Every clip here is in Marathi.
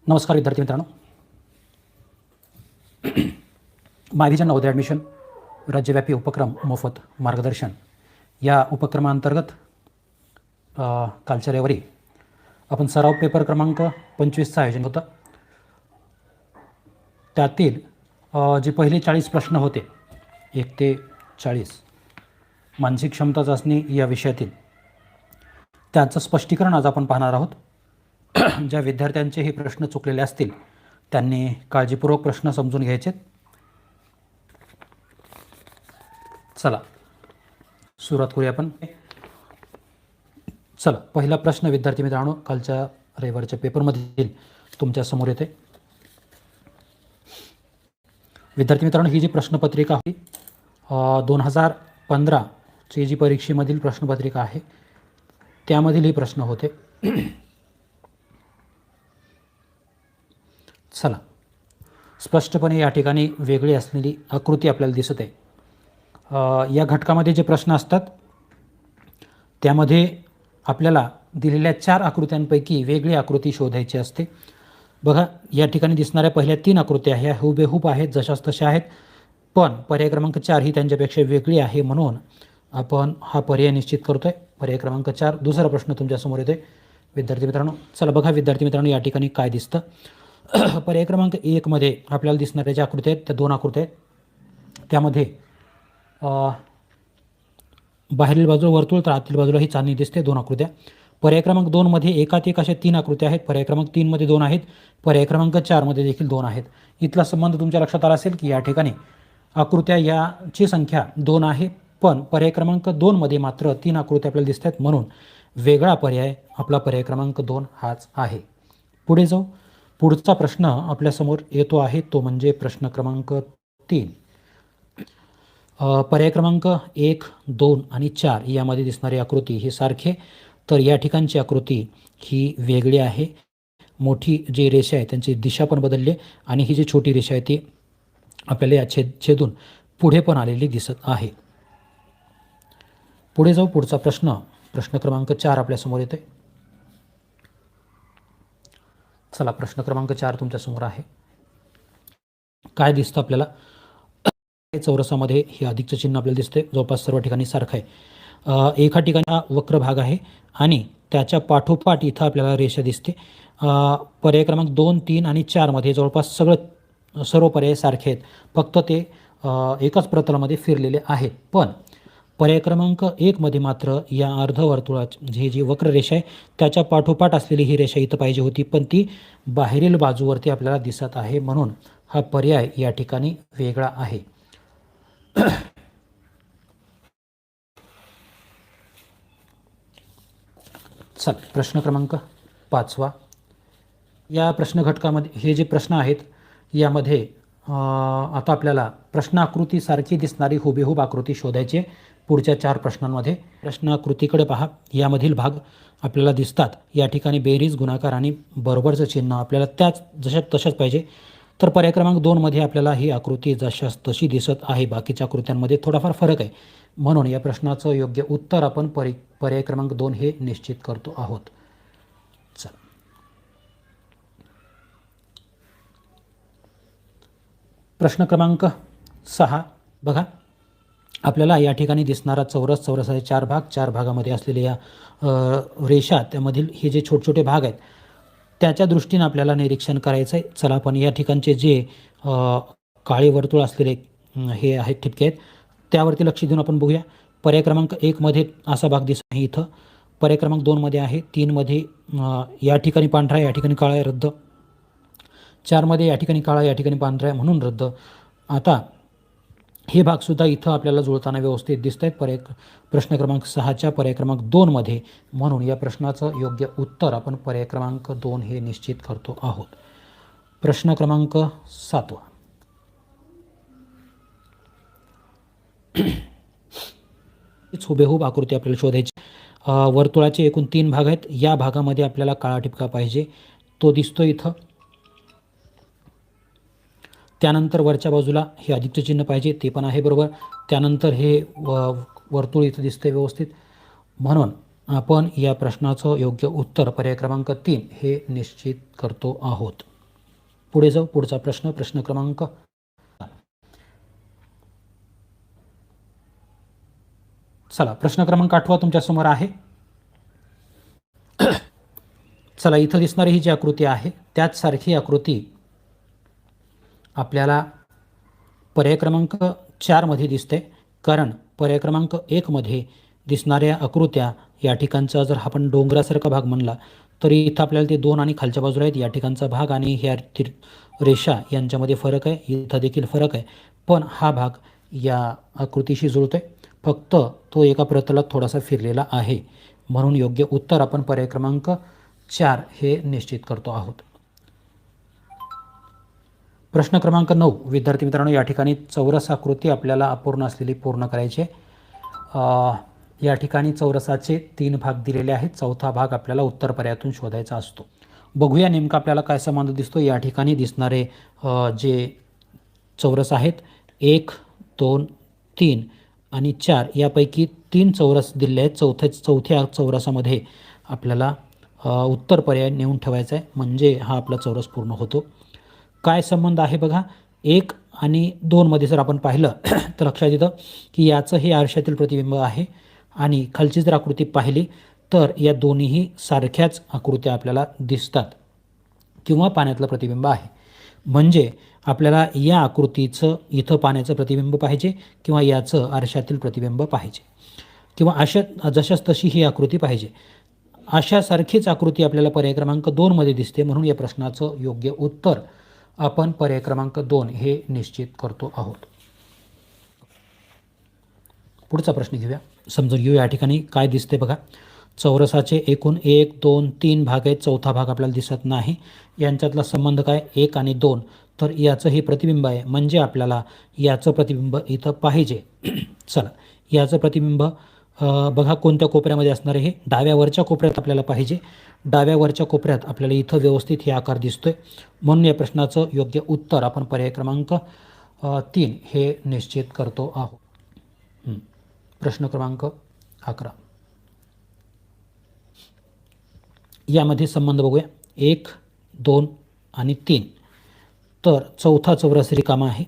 नमस्कार विद्यार्थी मित्रांनो. मायव्हिजन नवोदय ॲडमिशन राज्यव्यापी उपक्रम मोफत मार्गदर्शन या उपक्रमांतर्गत कालच्या रविवारी आपण सराव पेपर क्रमांक 25चं आयोजन होतं. त्यातील जे पहिले 40 प्रश्न होते 1 ते 40 मानसिक क्षमता चाचणी या विषयातील, त्याचं स्पष्टीकरण आज आपण पाहणार आहोत. ज्या विद्यार्थ्यांचे हे प्रश्न चुकलेले असतील त्यांनी काळजीपूर्वक प्रश्न समजून घ्यायचे. चला सुरुवात करूया आपण. चला, पहिला प्रश्न विद्यार्थी मित्रांनो कालच्या रविवारच्या पेपरमधील तुमच्या समोर येते. विद्यार्थी मित्रांनो, ही जी प्रश्नपत्रिका होती 2015ची जी परीक्षेमधील प्रश्नपत्रिका आहे त्यामधील हे प्रश्न होते. चला, स्पष्टपणे या ठिकाणी वेगळी असलेली आकृती आपल्याला दिसत आहे. या घटकामध्ये जे प्रश्न असतात त्यामध्ये आपल्याला दिलेल्या 4 आकृत्यांपैकी वेगळी आकृती शोधायची असते. बघा, या ठिकाणी दिसणाऱ्या पहिल्या 3 आकृत्या ह्या हुबेहूब आहेत, जशाच तशा आहेत, पण पर्याय क्रमांक 4 ही त्यांच्यापेक्षा वेगळी आहे, म्हणून आपण हा पर्याय निश्चित करतोय. पर्याय क्रमांक 4. दुसरा प्रश्न तुमच्यासमोर येतोय विद्यार्थी मित्रांनो. चला बघा विद्यार्थी मित्रांनो, या ठिकाणी काय दिसतं. पर्याय क्रमांक 1 मध्ये आपल्याला दिसणाऱ्या ज्या आकृत्या आहेत त्या 2 आकृत्या आहेत. त्यामध्ये बाहेरील बाजूला वर्तुळ तर आतील बाजूला ही चांदणी दिसते, 2 आकृत्या. पर्याय क्रमांक 2 मध्ये एकात-एक अशा 3 आकृत्या आहेत. पर्याय क्रमांक 3 मध्ये 2 आहेत. पर्याय क्रमांक 4 मध्ये देखील 2 आहेत. इथला संबंध तुमच्या लक्षात आला असेल की या ठिकाणी आकृत्या याची संख्या 2 आहे, पण पर्याय क्रमांक 2 मध्ये मात्र 3 आकृत्या आपल्याला दिसत आहेत, म्हणून वेगळा पर्याय आपला पर्याय क्रमांक 2 हाच आहे. पुढे जाऊ. पुढचा प्रश्न आपल्यासमोर येतो आहे तो म्हणजे प्रश्न क्रमांक 3. पर्याय क्रमांक 1, 2 आणि 4 यामध्ये दिसणारी आकृती हे सारखे, तर या ठिकाणची आकृती ही वेगळी आहे. मोठी जी रेषा आहे त्यांची दिशा पण बदलली आणि ही जी छोटी रेषा आहे ती आपल्याला या छेदून पुढे पण आलेली दिसत आहे. पुढे जाऊ. पुढचा प्रश्न क्रमांक 4 आपल्यासमोर येते. चला, प्रश्न क्रमांक 4 तुमच्यासमोर आहे. काय दिसतं आपल्याला? चौरसामध्ये हे अधिकचं चिन्ह आपल्याला दिसते, जवळपास सर्व ठिकाणी सारखं आहे. एका ठिकाणी हा वक्र भाग आहे आणि त्याच्या पाठोपाठ इथं आपल्याला रेषा दिसते. पर्याय क्रमांक 2, 3 आणि 4 मध्ये जवळपास सर्व पर्याय सारखे आहेत, फक्त ते एकाच प्रतलामध्ये फिरलेले आहेत. पण पर्याय क्रमांक 1 मध्ये मात्र या अर्धवर्तुळाची जी वक्ररेषा आहे त्याच्या पाठोपाठ असलेली ही रेषा इथं पाहिजे होती, पण ती बाहेरील बाजूवरती आपल्याला दिसत आहे, म्हणून हा पर्याय या ठिकाणी वेगळा आहे. चल, प्रश्न क्रमांक 5. या प्रश्न घटकामध्ये हे जे प्रश्न आहेत यामध्ये आता आपल्याला प्रश्नाकृती सारखी दिसणारी हुबेहूब आकृती शोधायची. पुढच्या 4 प्रश्नांमध्ये प्रश्नाकृतीकडे पहा. यामधील भाग आपल्याला दिसतात. या ठिकाणी बेरीज, गुणाकार आणि बरोबरचं चिन्ह आपल्याला त्याच जशाच तशाच पाहिजे. तर पर्याय क्रमांक 2 मध्ये आपल्याला ही आकृती जशाच तशी दिसत आहे, बाकीच्या आकृत्यांमध्ये थोडाफार फरक आहे, म्हणून या प्रश्नाचं योग्य उत्तर आपण पर्याय क्रमांक 2 हे निश्चित करतो आहोत. चला, प्रश्न क्रमांक 6 बघा. आपल्याला या ठिकाणी दिसणारा चौरसाचे 4 भाग, 4 भागामध्ये असलेले या रेषा, त्यामधील हे जे छोटे छोटे भाग आहेत त्याच्या दृष्टीने आपल्याला निरीक्षण करायचं आहे. चला, आपण या ठिकाणचे जे काळे वर्तुळ असलेले हे आहेत, ठिपके आहेत, त्यावरती लक्ष देऊन आपण बघूया. पर्याय क्रमांक 1 मध्ये असा भाग दिसत आहे इथं. पर्याय क्रमांक 2 मध्ये आहे. 3 मध्ये या ठिकाणी पांढरा आहे, या ठिकाणी काळा आहे, रद्द. 4 मध्ये या ठिकाणी काळा, या ठिकाणी पांढरा आहे, म्हणून रद्द. आता हे भागसुद्धा इथं आपल्याला जुळताना व्यवस्थित दिसत आहेत प्रश्न क्रमांक 6च्या पर्याय क्रमांक 2 मध्ये, म्हणून या प्रश्नाचं योग्य उत्तर आपण पर्याय क्रमांक 2 हे निश्चित करतो आहोत. प्रश्न क्रमांक 7. हुबेहूब आकृती आपल्याला शोधायची. वर्तुळाचे एकूण 3 भाग आहेत. या भागामध्ये आपल्याला काळा ठिपका पाहिजे, तो दिसतो इथं. त्यानंतर वरच्या बाजूला हे अधिकचं चिन्ह पाहिजे, ते पण आहे बरोबर. त्यानंतर हे वर्तुळ इथं दिसतंय व्यवस्थित, म्हणून आपण या प्रश्नाचं योग्य उत्तर पर्याय क्रमांक 3 हे निश्चित करतो आहोत. पुढे जाऊ. पुढचा प्रश्न, प्रश्न क्रमांक, चला प्रश्न क्रमांक 8 तुमच्यासमोर आहे. चला, इथं दिसणारी ही जी आकृती आहे त्याच सारखी आकृती आपल्याला पर्याय क्रमांक 4 मध्ये दिसते. कारण पर्याय क्रमांक 1 मध्ये दिसणाऱ्या आकृत्या या ठिकाणचा जर आपण डोंगरासारखा भाग म्हणला तर इथं आपल्याला ते 2 आणि खालच्या बाजूला आहेत. या ठिकाणचा भाग आणि ह्या रेषा यांच्यामध्ये फरक आहे, इथं देखील फरक आहे. पण हा भाग या आकृतीशी जुळतोय, फक्त तो एका प्रतलात थोडासा फिरलेला आहे. म्हणून योग्य उत्तर आपण पर्याय क्रमांक 4 हे निश्चित करतो आहोत. प्रश्न क्रमांक 9, विद्यार्थी मित्रांनो, या ठिकाणी चौरस आकृती आपल्याला अपूर्ण असलेली पूर्ण करायची आहे. या ठिकाणी चौरसाचे 3 भाग दिलेले आहेत. चौथा भाग आपल्याला उत्तर पर्यायातून शोधायचा असतो. बघूया नेमका आपल्याला काय संबंध दिसतो. या ठिकाणी दिसणारे जे चौरस आहेत 1, 2, 3 आणि 4 यापैकी 3 चौरस दिले आहेत. चौथ्या चौरसामध्ये आपल्याला उत्तर पर्याय नेऊन ठेवायचा आहे, म्हणजे हा आपला चौरस पूर्ण होतो. काय संबंध आहे बघा. 1 आणि 2 मध्ये जर आपण पाहिलं तर लक्षात येतं की याचं हे आरशातील प्रतिबिंब आहे आणि खालची जर आकृती पाहिली तर या दोन्हीही सारख्याच आकृत्या आपल्याला दिसतात किंवा पाण्यातलं प्रतिबिंब आहे. म्हणजे आपल्याला या आकृतीचं इथं पाण्याचं प्रतिबिंब पाहिजे किंवा याचं आरशातील प्रतिबिंब पाहिजे किंवा अशा जशाच तशी ही आकृती पाहिजे. अशासारखीच आकृती आपल्याला पर्याय क्रमांक 2 मध्ये दिसते. म्हणून या प्रश्नाचं योग्य उत्तर आपण पर्याय क्रमांक 2 हे निश्चित करतो आहोत. पुढचा प्रश्न घेऊया, समजून घेऊ. या ठिकाणी काय दिसते बघा. चौरसाचे एकूण 1, 2, 3 भाग आहेत. चौथा भाग आपल्याला दिसत नाही. यांच्यातला संबंध काय, 1 आणि 2. तर याचं हे प्रतिबिंब आहे, म्हणजे आपल्याला याचं प्रतिबिंब इथं पाहिजे. चला, याचं प्रतिबिंब बघा कोणत्या कोपऱ्यामध्ये असणार आहे. हे डाव्यावरच्या कोपऱ्यात आपल्याला पाहिजे. डाव्यावरच्या कोपऱ्यात आपल्याला इथं व्यवस्थित हे आकार दिसतोय. म्हणून या प्रश्नाचं योग्य उत्तर आपण पर्याय क्रमांक 3 हे निश्चित करतो आहोत. प्रश्न क्रमांक 11, यामध्ये संबंध बघूया. 1, 2 आणि 3. तर चौथा चौरस रिकामा आहे.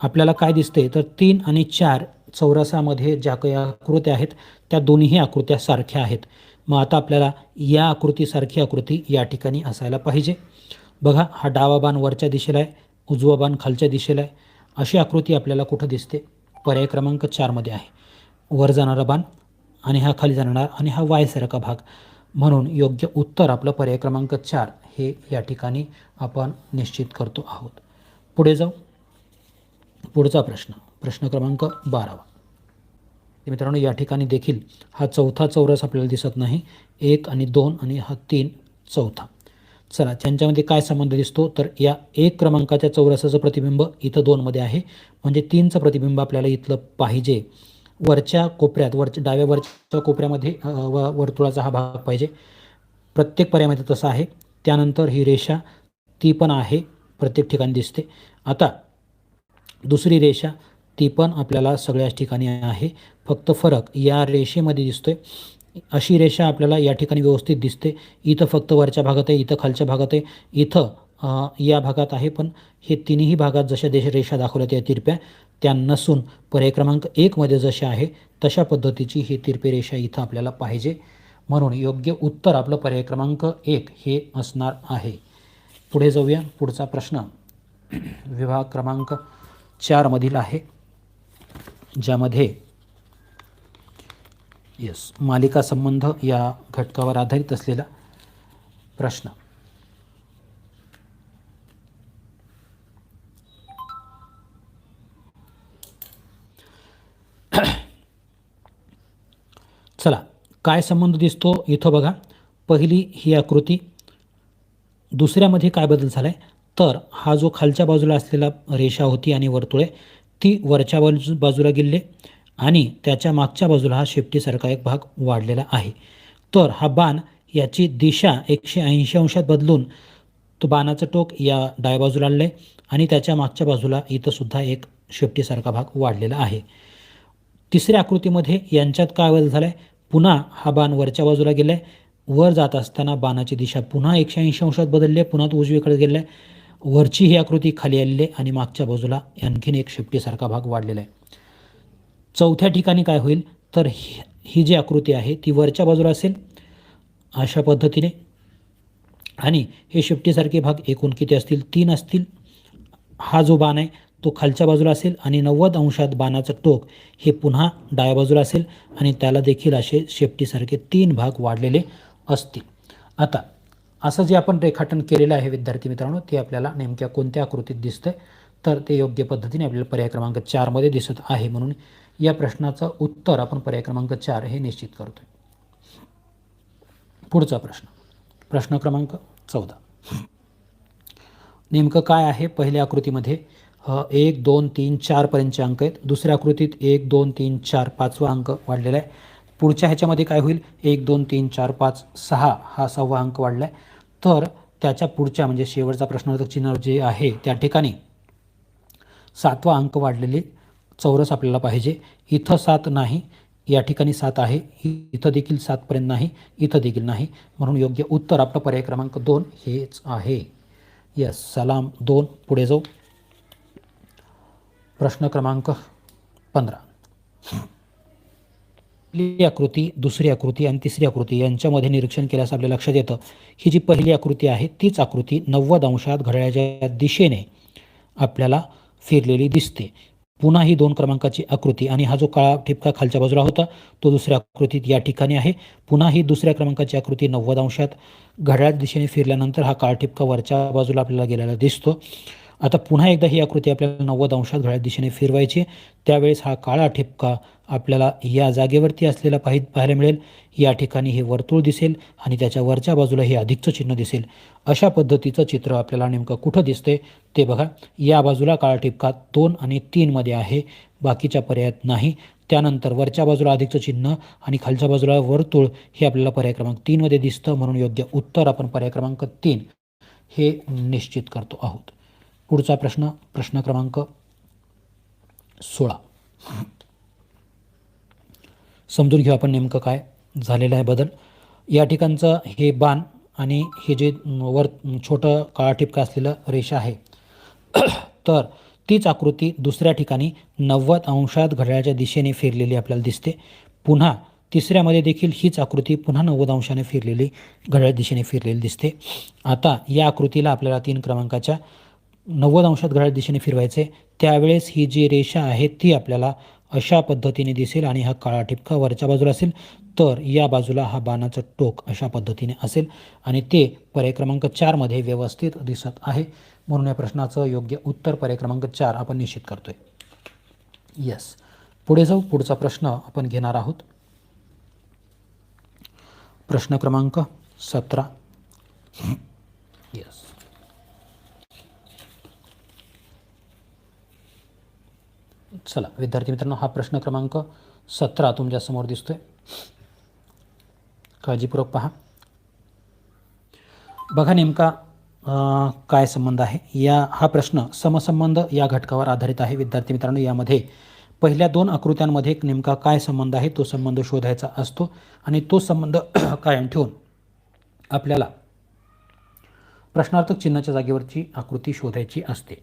आपल्याला काय दिसते तर 3 आणि 4 चौरसामध्ये ज्या काही आकृत्या आहेत त्या दोन्हीही आकृत्या सारख्या आहेत. मग आता आपल्याला या आकृतीसारखी आकृती या ठिकाणी असायला पाहिजे. बघा, हा डावा बाण वरच्या दिशेला आहे, उजवा बाण खालच्या दिशेला आहे. अशी आकृती आपल्याला कुठं दिसते, पर्याय क्रमांक 4 मध्ये आहे. वर जाणारा बाण आणि हा खाली जाणारा आणि हा वायसारखा भाग. म्हणून योग्य उत्तर आपलं पर्याय क्रमांक 4 हे या ठिकाणी आपण निश्चित करतो आहोत. पुढे जाऊ. पुढचा प्रश्न, प्रश्न क्रमांक 12. मित्रांनो, या ठिकाणी देखील हा चौथा चौरस आपल्याला दिसत नाही. 1 आणि 2 आणि हा 3 चौथा. चला, त्यांच्यामध्ये काय संबंध दिसतो तर या 1 क्रमांकाच्या चौरसाचं प्रतिबिंब इथं 2 मध्ये आहे, म्हणजे 3चं प्रतिबिंब आपल्याला इथलं पाहिजे. वरच्या कोपऱ्यात, डाव्या वरच्या कोपऱ्यामध्ये वर्तुळाचा हा भाग पाहिजे. प्रत्येक पर्यायामध्ये तसा आहे. त्यानंतर ही रेषा ती पण आहे, प्रत्येक ठिकाणी दिसते. आता दुसरी रेषा ती पण आपल्याला सगळ्याच ठिकाणी आहे, फक्त फरक या रेषेमध्ये दिसतोय. अशी रेषा आपल्याला या ठिकाणी व्यवस्थित दिसते. इथं फक्त वरच्या भागात आहे, इथं खालच्या भागात आहे, इथं या भागात आहे. पण हे तिन्ही भागात जशा रेषा दाखवल्या त्या तिरप्या त्या नसून पर्याय क्रमांक 1 मध्ये जशा आहे तशा पद्धतीची ही तिरपी रेषा इथं आपल्याला पाहिजे. म्हणून योग्य उत्तर आपलं पर्याय क्रमांक 1 हे असणार आहे. पुढे जाऊया. पुढचा प्रश्न विभाग क्रमांक 4 मधील आहे, ज्यामध्ये मालिका संबंध या घटकावर आधारित असलेला प्रश्न. चला, काय संबंध दिसतो इथं बघा. पहिली ही आकृती, दुसऱ्यामध्ये काय बदल झाला आहे तर हा जो खालच्या बाजूला असलेला रेषा होती आणि वर्तुळे ती वरच्या बाजूला गेले आणि त्याच्या मागच्या बाजूला हा शेपटीसारखा एक भाग वाढलेला आहे. तर हा बाण याची दिशा 180 अंशात बदलून तो बाणाचं टोक या डाव्या बाजूला आणलं आहे आणि त्याच्या मागच्या बाजूला इथं सुद्धा एक शेपटीसारखा भाग वाढलेला आहे. तिसऱ्या आकृतीमध्ये यांच्यात काय बदल झाला आहे, पुन्हा हा बाण वरच्या बाजूला गेला आहे. वर जात असताना बाणाची दिशा पुन्हा 180 अंशात बदलली आहे, पुन्हा तो उजवीकडे गेला आहे. वरची ही आकृती खाली आलेली आहे आणि मागच्या बाजूला आणखीन एक शेपटीसारखा भाग वाढलेला आहे. चौथ्या ठिकाणी काय होईल तर ही जी आकृती आहे ती वरच्या बाजूला असेल अशा पद्धतीने, आणि हे शेपटीसारखे भाग एकूण किती असतील? 3 असतील. हा जो बाण आहे तो खालच्या बाजूला असेल आणि 90 अंशात बाणाचं टोक हे पुन्हा डाव्या बाजूला असेल आणि त्याला देखील असे शेपटीसारखे 3 भाग वाढलेले असतील. आता असं जे आपण रेखाटन केलेलं आहे विद्यार्थी मित्रांनो, ते आपल्याला नेमक्या कोणत्या आकृतीत दिसतंय तर ते योग्य पद्धतीने आपल्याला पर्याय क्रमांक 4 मध्ये दिसत आहे. म्हणून या प्रश्नाचं उत्तर आपण पर्याय क्रमांक 4 हे निश्चित करतोय. पुढचा प्रश्न, प्रश्न क्रमांक 14. नेमकं काय आहे? पहिल्या आकृतीमध्ये 1 2 3 4 पर्यंतचे अंक आहेत. दुसऱ्या आकृतीत 1 2 3 4 5वा अंक वाढलेला आहे. पुढच्या ह्याच्यामध्ये काय होईल? 1 2 3 4 5 6 हा 6वा अंक वाढला आहे. तर त्याच्या पुढच्या म्हणजे शेवटचा प्रश्नार्थक चिन्ह जे आहे त्या ठिकाणी 7वा अंक वाढलेले चौरस आपल्याला पाहिजे. इथं 7 नाही, या ठिकाणी 7 आहे, इथं देखील 7 पर्यंत नाही, इथं देखील नाही. म्हणून योग्य उत्तर आपलं पर्याय क्रमांक 2 हेच आहे. यस, सलाम 2. पुढे जाऊ. प्रश्न क्रमांक 15. पहिली आकृती, दुसरी आकृती आणि तिसरी आकृती यांच्यामध्ये निरीक्षण केल्यास आपल्या लक्षात येतं ही जी पहिली आकृती आहे तीच आकृती 90 अंशात घड्याळाच्या दिशेने आपल्याला फिरलेली दिसते. पुन्हा ही 2 क्रमांकाची आकृती आणि हा जो काळा ठिपका खालच्या बाजूला होता तो दुसऱ्या आकृतीत या ठिकाणी आहे. पुन्हा ही दुसऱ्या क्रमांकाची आकृती 90 अंशात घड्याळाच्या दिशेने फिरल्यानंतर हा काळा ठिपका वरच्या बाजूला आपल्याला गेलेला दिसतो. आता पुन्हा एकदा ही आकृती आपल्याला 90 अंशात घड्याळाच्या दिशेने फिरवायची. त्यावेळेस हा काळा ठिपका आपल्याला या जागेवरती असलेला पाहायला मिळेल. या ठिकाणी हे वर्तुळ दिसेल आणि त्याच्या वरच्या बाजूला हे अधिकचं चिन्ह दिसेल. अशा पद्धतीचं चित्र आपल्याला नेमकं कुठं दिसते ते बघा. या बाजूला काळा ठिपका 2 आणि 3 मध्ये आहे, बाकीच्या पर्यायात नाही. त्यानंतर वरच्या बाजूला अधिकचं चिन्ह आणि खालच्या बाजूला वर्तुळ हे आपल्याला पर्याय क्रमांक 3 मध्ये दिसतं. म्हणून योग्य उत्तर आपण पर्याय क्रमांक 3 हे निश्चित करतो आहोत. पुढचा प्रश्न, प्रश्न क्रमांक 16. समजून घेऊ आपण नेमकं काय झालेलं आहे बदल. या ठिकाणचं हे बाण आणि हे जे वर छोटं काळा ठिपका असलेलं रेषा आहे तर तीच आकृती दुसऱ्या ठिकाणी 90 अंशात घड्याळाच्या दिशेने फिरलेली आपल्याला दिसते. पुन्हा तिसऱ्यामध्ये देखील हीच आकृती पुन्हा 90 अंशाने फिरलेली घड्याळाच्या दिशेने फिरलेली दिसते. आता या आकृतीला आपल्याला 3 क्रमांकाच्या 90 अंशात घड्याळाच्या दिशेने फिरवायचे. त्यावेळेस ही जी रेषा आहे ती आपल्याला अशा पद्धतीने दिसेल आणि हा काळा ठिपका वरच्या बाजूला असेल. तर या बाजूला हा बाणाचं टोक अशा पद्धतीने असेल आणि ते पर्याय क्रमांक 4 मध्ये व्यवस्थित दिसत आहे. म्हणून या प्रश्नाचं योग्य उत्तर पर्याय क्रमांक 4 आपण निश्चित करतोय. यस, पुढे जाऊ. पुढचा प्रश्न आपण घेणार आहोत. प्रश्न क्रमांक 17. यस, चला विद्यार्थी मित्रांनो, हा प्रश्न क्रमांक 17 तुमच्यासमोर दिसतोय. काळजीपूर्वक पहा. बघा नेमका काय संबंध आहे. हा प्रश्न समसंबंध या घटकावर आधारित आहे. विद्यार्थी मित्रांनो, यामध्ये पहिल्या 2 आकृत्यांमध्ये नेमका काय संबंध आहे तो संबंध शोधायचा असतो आणि तो संबंध कायम ठेवून आपल्याला प्रश्नार्थक चिन्हाच्या जागेवरची आकृती शोधायची असते.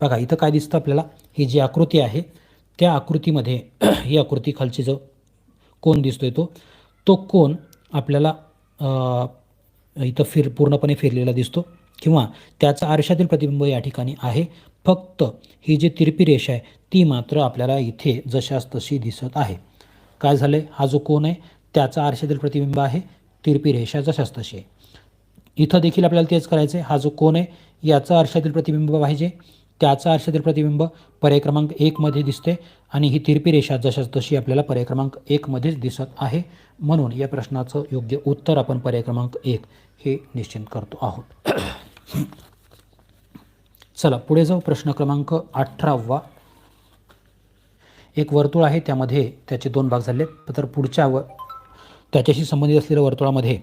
बघा इथं काय दिसतं आपल्याला, ही जी आकृती आहे त्या आकृतीमध्ये ही आकृती खालची जो कोन दिसतोय तो कोन आपल्याला इथं पूर्णपणे फिरलेला दिसतो किंवा त्याचा आरशातील प्रतिबिंब या ठिकाणी आहे. फक्त ही जी तिरपी रेषा आहे ती मात्र आपल्याला इथे जशास तशी दिसत आहे. काय झालं, हा जो कोन आहे त्याचा आरशातील प्रतिबिंब आहे, तिरपी रेषा जशास तशी आहे. इथं देखील आपल्याला तेच करायचं आहे. हा जो कोन आहे याचा आरशातील प्रतिबिंब पाहिजे, त्याचा आरशातील प्रतिबिंब पर्याय क्रमांक 1 मध्ये दिसते आणि ही तिरपी रेषा जशाच तशी आपल्याला पर्याय क्रमांक 1 मध्येच दिसत आहे. म्हणून या प्रश्नाचं योग्य उत्तर आपण पर्याय क्रमांक 1 हे निश्चित करतो आहोत. चला पुढे जाऊ. प्रश्न क्रमांक 18. एक वर्तुळ आहे, त्यामध्ये त्याचे 2 भाग झाले. तर पुढच्या त्याच्याशी संबंधित असलेल्या वर्तुळामध्ये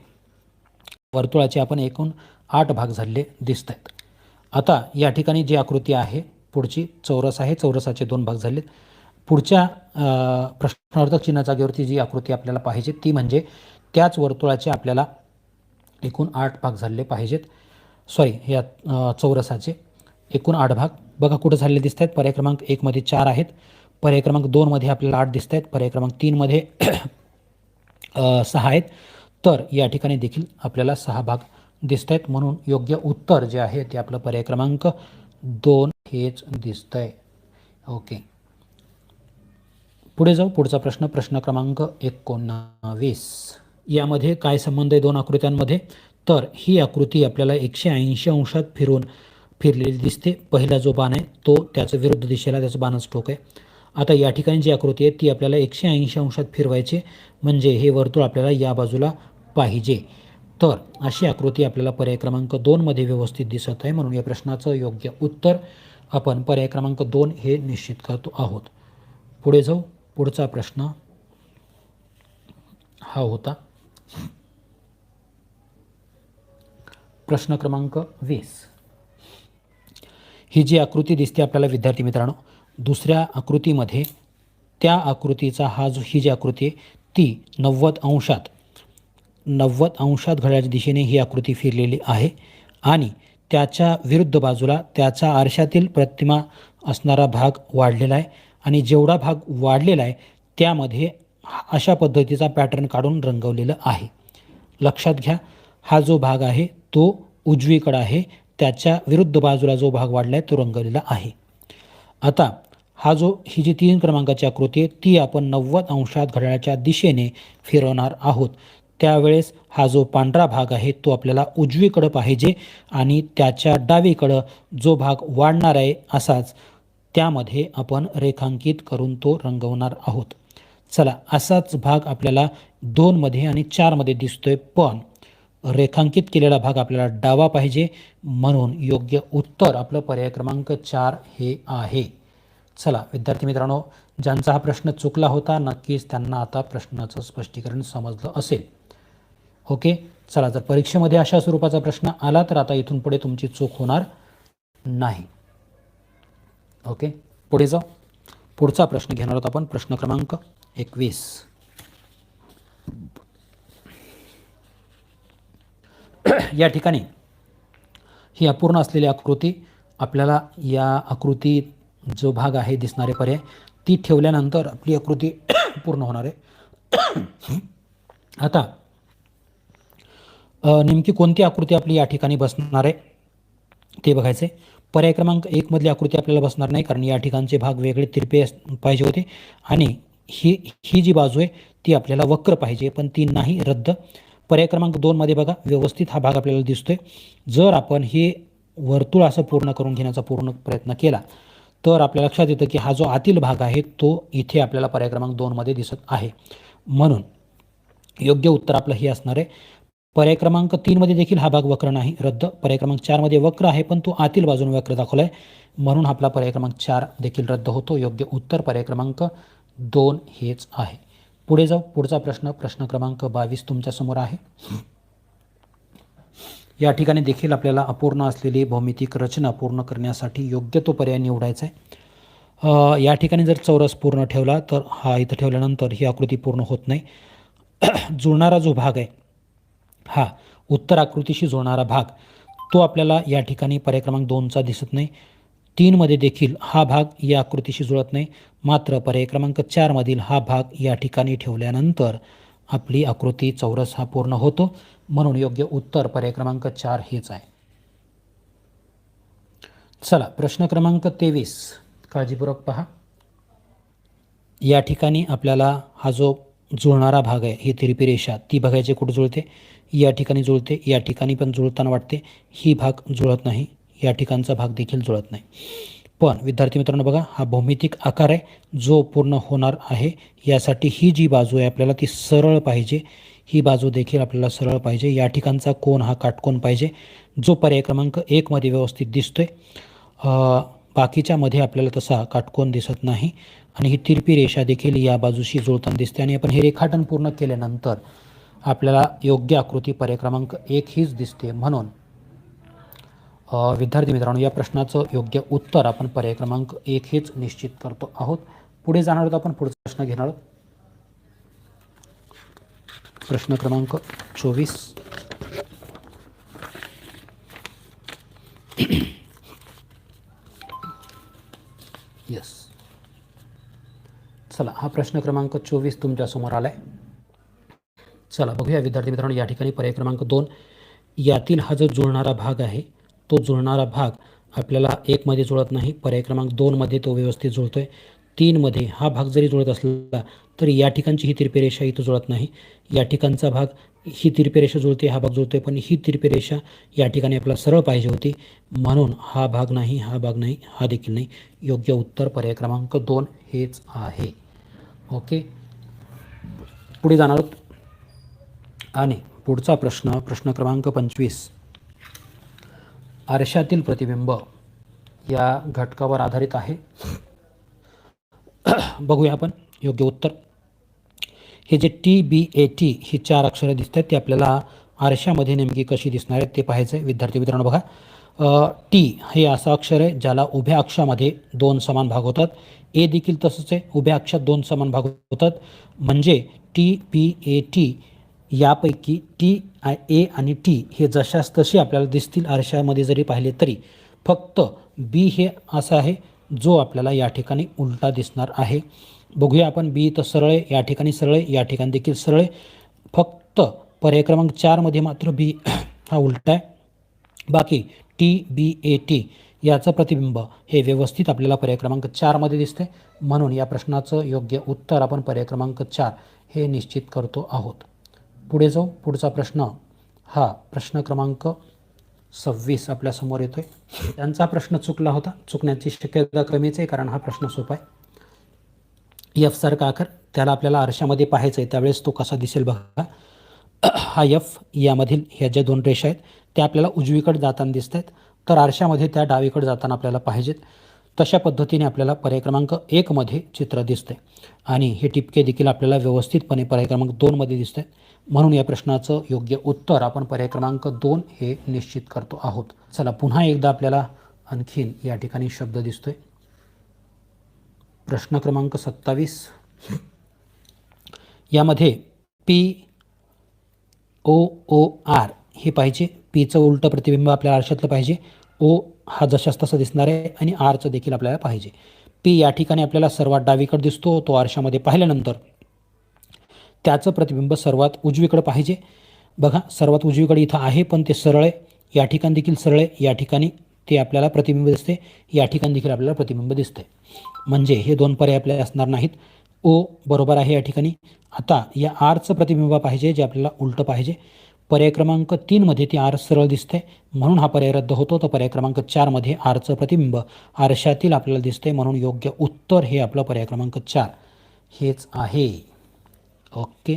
वर्तुळाचे आपण एकूण 8 भाग झालेले दिसत आहेत. आता या ठिकाणी जी आकृती आहे पुढची चौरस आहे, चौरसाचे 2 भाग झालेत. पुढच्या प्रश्नार्थक चिन्हाच्या जागेवरती जी आकृती आपल्याला पाहिजे ती म्हणजे त्याच वर्तुळाचे आपल्याला एकूण 8 भाग झाले पाहिजेत. सॉरी या चौरसाचे एकूण 8 भाग बघा कुठं झालेले दिसत आहेत. पर्याय क्रमांक 1 मध्ये 4 आहेत, पर्याय क्रमांक 2 मध्ये आपल्याला 8 दिसत आहेत, पर्याय क्रमांक 3 मध्ये 6 आहेत. तर या ठिकाणी देखील आपल्याला 6 भाग दिसत आहेत. म्हणून योग्य उत्तर जे आहे ते आपलं पर्याय क्रमांक 2 हेच दिसतंय. ओके, पुढे जाऊ. पुढचा प्रश्न, प्रश्न क्रमांक 19. यामध्ये काय संबंध आहे दोन आकृत्यांमध्ये? तर ही आकृती आपल्याला 180 अंशात फिरलेली दिसते. पहिला जो बाण आहे तो त्याचं विरुद्ध दिशेला त्याचं बाणाचं टोक आहे. आता या ठिकाणी जी आकृती आहे ती आपल्याला 180 अंशात फिरवायची, म्हणजे हे वर्तुळ आपल्याला या बाजूला पाहिजे. तर अशी आकृती आपल्याला पर्याय क्रमांक 2 मध्ये व्यवस्थित दिसत आहे. म्हणून या प्रश्नाचं योग्य उत्तर आपण पर्याय क्रमांक 2 हे निश्चित करतो आहोत. पुढे जाऊ. पुढचा प्रश्न हा होता प्रश्न क्रमांक 20. ही जी आकृती दिसते आपल्याला विद्यार्थी मित्रांनो, दुसऱ्या आकृतीमध्ये त्या आकृतीचा ही जी आकृती आहे ती 90 अंशात घड्याळाच्या दिशेने ही आकृती फिरलेली आहे आणि त्याच्या विरुद्ध बाजूला त्याचा आरशातील प्रतिमा असणारा भाग वाढलेला आहे आणि जेवढा भाग वाढलेला आहे त्यामध्ये अशा पद्धतीचा पॅटर्न काढून रंगवलेलं आहे. लक्षात घ्या, हा जो भाग आहे तो उजवीकडे आहे, त्याच्या विरुद्ध बाजूला जो भाग वाढला आहे तो रंगवलेला आहे. आता ही जी 3 क्रमांकाची आकृती आहे ती आपण 90 अंशात घड्याळाच्या दिशेने फिरवणार आहोत. त्यावेळेस हा जो पांढरा भाग आहे तो आपल्याला उजवीकडं पाहिजे आणि त्याच्या डावीकडं जो भाग वाढणार आहे असाच त्यामध्ये आपण रेखांकित करून तो रंगवणार आहोत. चला, असाच भाग आपल्याला 2 मध्ये आणि 4 मध्ये दिसतोय, पण रेखांकित केलेला भाग आपल्याला डावा पाहिजे. म्हणून योग्य उत्तर आपलं पर्याय क्रमांक 4 हे आहे. चला विद्यार्थी मित्रांनो, ज्यांचा हा प्रश्न चुकला होता नक्कीच त्यांना आता प्रश्नाचं स्पष्टीकरण समजलं असेल. ओके, चला, जर परीक्षेमध्ये अशा स्वरूपाचा प्रश्न आला तर आता इथून पुढे तुमची चूक होणार नाही. ओके, पुढे जाऊ. पुढचा प्रश्न घेणार आहोत आपण, प्रश्न क्रमांक 21. या ठिकाणी ही अपूर्ण असलेली आकृती आपल्याला या आकृती जो भाग आहे दिसणारे पर्याय ती ठेवल्यानंतर आपली आकृती पूर्ण होणार आहे. आता नेमकी कोणती आकृती आपली या ठिकाणी बसणार आहे ते बघायचे. पर्याय क्रमांक 1 मधली आकृती आपल्याला बसणार नाही, कारण या ठिकाणचे भाग वेगळे तिरपे पाहिजे होते आणि ही जी बाजू आहे ती आपल्याला वक्र पाहिजे, पण ती नाही, रद्द. पर्याय क्रमांक 2 मध्ये बघा व्यवस्थित हा भाग आपल्याला दिसतोय. जर आपण हे वर्तुळ असं पूर्ण करून घेण्याचा पूर्ण प्रयत्न केला तर आपल्या लक्षात येतं की हा जो आतील भाग आहे तो इथे आपल्याला पर्याय क्रमांक 2 मध्ये दिसत आहे. म्हणून योग्य उत्तर आपलं हे असणार आहे. पर्याय क्रमांक 3 मध्ये देखील हा भाग वक्र नाही, रद्द. पर्याय क्रमांक 4 मध्ये वक्र आहे पण तो आतील बाजूने वक्र दाखवलाय, म्हणून आपला पर्याय क्रमांक 4 देखील रद्द होतो. योग्य उत्तर पर्याय क्रमांक 2 हेच आहे. पुढे जाऊ. पुढचा प्रश्न, प्रश्न क्रमांक 22 तुमच्या समोर आहे. या ठिकाणी देखील आपल्याला अपूर्ण असलेली भौमितिक रचना पूर्ण करण्यासाठी योग्य तो पर्याय निवडायचा आहे. या ठिकाणी जर चौरस पूर्ण ठेवला तर हा इथं ठेवल्यानंतर ही आकृती पूर्ण होत नाही. जुळणारा जो भाग आहे हा उत्तर आकृतीशी जुळणारा भाग तो आपल्याला या ठिकाणी पर्याय क्रमांक 2चा दिसत नाही. 3 मध्ये देखील हा भाग या आकृतीशी जुळत नाही. मात्र पर्याय क्रमांक 4 मधील हा भाग या ठिकाणी ठेवल्यानंतर आपली आकृती चौरस हा पूर्ण होतो. म्हणून योग्य उत्तर पर्याय क्रमांक 4 हेच आहे. चला, प्रश्न क्रमांक 23 काळजीपूर्वक पहा. या ठिकाणी आपल्याला हा जो जुळणारा भाग आहे ही तिरपी रेषा ती बघायची कुठे जुळते. या ठिकाणी जुळते, या ठिकाणी पण जुळताना वाटते. ही भाग जुळत नाही, या ठिकाणचा भाग देखील जुळत नाही. पण विद्यार्थी मित्रांनो बघा, हा भौमितिक आकार आहे जो पूर्ण होणार आहे. यासाठी ही जी बाजू आहे आपल्याला ती सरळ पाहिजे, ही बाजू देखील आपल्याला सरळ पाहिजे. या ठिकाणचा कोन हा काटकोन पाहिजे, जो पर्याय क्रमांक 1 मध्ये व्यवस्थित दिसतोय. बाकीच्या मध्ये आपल्याला तसा काटकोन दिसत नाही आणि ही तिरपी रेषा देखील या बाजूशी जुळताना दिसते. आणि आपण हे रेखाटन पूर्ण केल्यानंतर आपल्याला योग्य आकृती पर्याय क्रमांक 1 हीच दिसते. म्हणून विद्यार्थी मित्रांनो, या प्रश्नाचं योग्य उत्तर आपण पर्याय क्रमांक 1 हेच निश्चित करतो आहोत. पुढे जाणार आहोत आपण. पुढचा प्रश्न घेणार आहोत, प्रश्न क्रमांक 24. यस. चला, हा प्रश्न क्रमांक 24 तुमच्यासमोर आला आहे. चला बघूया विद्यार्थी मित्रांनो, या ठिकाणी पर्याय क्रमांक 2 यातील हा जो जुळणारा भाग आहे तो जुळणारा भाग आपल्याला 1 मध्ये जुळत नाही, पर्याय क्रमांक 2 मध्ये तो व्यवस्थित जुळतोय. 3 मध्ये हा भाग जरी जुळत असला तरी या ठिकाणची ही तिरपी रेषा इथं जुळत नाही. या ठिकाणचा भाग ही तिरपी रेषा जुळते, हा भाग जुळतोय, पण ही तिरपी रेषा या ठिकाणी आपल्याला सरळ पाहिजे होती, म्हणून हा भाग नाही, हा भाग नाही, हा देखील नाही. योग्य उत्तर पर्याय क्रमांक 2 हेच आहे. ओके, पुढे जाणार आहोत. आणि पुढचा प्रश्न, प्रश्न क्रमांक 25, आरशातील प्रतिबिंब या घटकावर आधारित आहे. बघूया आपण योग्य उत्तर. हे जे TBAT ही 4 अक्षरे दिसत आहेत ते आपल्याला आरशामध्ये नेमकी कशी दिसणार आहेत ते पाहायचं आहे. विद्यार्थी मित्रांनो बघा, टी हे असं अक्षर आहे ज्याला उभ्या अक्षामध्ये 2 समान भाग होतात. ए देखील तसंच आहे, उभ्या अक्षात 2 समान भाग होतात. म्हणजे TBAT यापैकी TA आणि T हे जशास तसे आपल्याला दिसतील आरशामध्ये जरी पाहिले तरी. फक्त B हे असं आहे जो आपल्याला या ठिकाणी उलटा दिसणार आहे. बघूया आपण, B तर सरळ आहे, या ठिकाणी सरळ आहे, या ठिकाणी देखील सरळ आहे. फक्त पर्याय क्रमांक 4 मध्ये मात्र B हा उलटा आहे. बाकी TBAT याचं प्रतिबिंब हे व्यवस्थित आपल्याला पर्याय क्रमांक 4 मध्ये दिसते, म्हणून या प्रश्नाचं योग्य उत्तर आपण पर्याय क्रमांक 4 हे निश्चित करतो आहोत. पुढे जाऊ. पुढचा प्रश्न हा प्रश्न क्रमांक 26 आपल्यासमोर येतोय. त्यांचा प्रश्न चुकला होता, चुकण्याची शक्यता कमीच आहे कारण हा प्रश्न सोपा आहे. F सारखा आकार त्याला आपल्याला आरशामध्ये पाहायचं आहे, त्यावेळेस तो कसा दिसेल बघा. हा F यामधील ह्या ज्या 2 रेषा आहेत त्या आपल्याला उजवीकडे जाताना दिसत आहेत, तर आरशामध्ये त्या डावीकडे जाताना आपल्याला पाहिजेत. तशा पद्धतीने आपल्याला पर्याय क्रमांक 1 मध्ये चित्र दिसतंय आणि हे टिपके देखील आपल्याला व्यवस्थितपणे पर्याय क्रमांक 2 मध्ये दिसत आहेत, म्हणून या प्रश्नाचं योग्य उत्तर आपण पर्याय क्रमांक 2 हे निश्चित करतो आहोत. चला, पुन्हा एकदा आपल्याला आणखीन या ठिकाणी शब्द दिसतोय. प्रश्न क्रमांक 27, यामध्ये POOR हे पाहिजे. पीचं उलटं प्रतिबिंब आपल्याला आरशातलं पाहिजे. O हा जशास तसा दिसणार आहे आणि आरचं देखील आपल्याला पाहिजे. P या ठिकाणी आपल्याला सर्वात डावीकडे दिसतो, तो आरशामध्ये पाहिल्यानंतर त्याचं प्रतिबिंब सर्वात उजवीकडे पाहिजे. बघा, सर्वात उजवीकडे इथं आहे पण ते सरळ आहे, या ठिकाणी देखील सरळ आहे, या ठिकाणी ते आपल्याला प्रतिबिंब दिसते, या ठिकाणी देखील आपल्याला प्रतिबिंब दिसते. म्हणजे हे 2 पर्याय आपल्याला असणार नाहीत. O बरोबर आहे या ठिकाणी. आता या आरचं प्रतिबिंब पाहिजे जे आपल्याला उलटं पाहिजे. पर्याय क्रमांक 3 मध्ये ती आर सरळ दिसते, म्हणून हा पर्याय रद्द होतो. तर पर्याय क्रमांक 4 मध्ये आरचं प्रतिबिंब आरशातील आपल्याला दिसते, म्हणून योग्य उत्तर हे आपलं पर्याय क्रमांक 4 हेच आहे. ओके,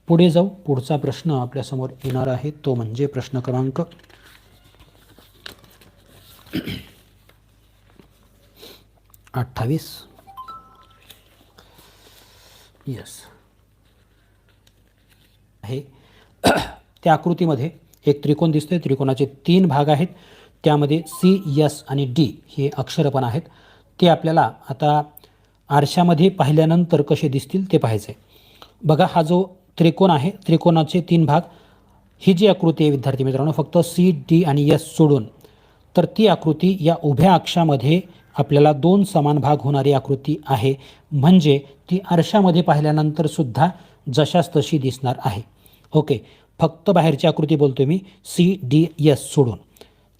पुढे जाऊ. पुढचा प्रश्न आपल्यासमोर येणार आहे तो म्हणजे प्रश्न क्रमांक 28. यस आहे. त्या आकृतीमध्ये एक त्रिकोण दिसतोय, त्रिकोणाचे 3 भाग आहेत, त्यामध्ये C, S आणि D हे अक्षर पण आहेत. ते आपल्याला आता आरशामध्ये पाहिल्यानंतर कसे दिसतील ते पाहायचे. बघा, हा जो त्रिकोण आहे, त्रिकोणाचे 3 भाग, ही जी आकृती आहे विद्यार्थी मित्रांनो, फक्त C, D आणि S सोडून, तर ती आकृती या उभ्या अक्षामध्ये आपल्याला 2 समान भाग होणारी आकृती आहे, म्हणजे ती आरशामध्ये पाहिल्यानंतर सुद्धा जशास तशी दिसणार आहे. ओके, फक्त बाहेरची आकृती बोलतोय मी, C, D, S सोडून.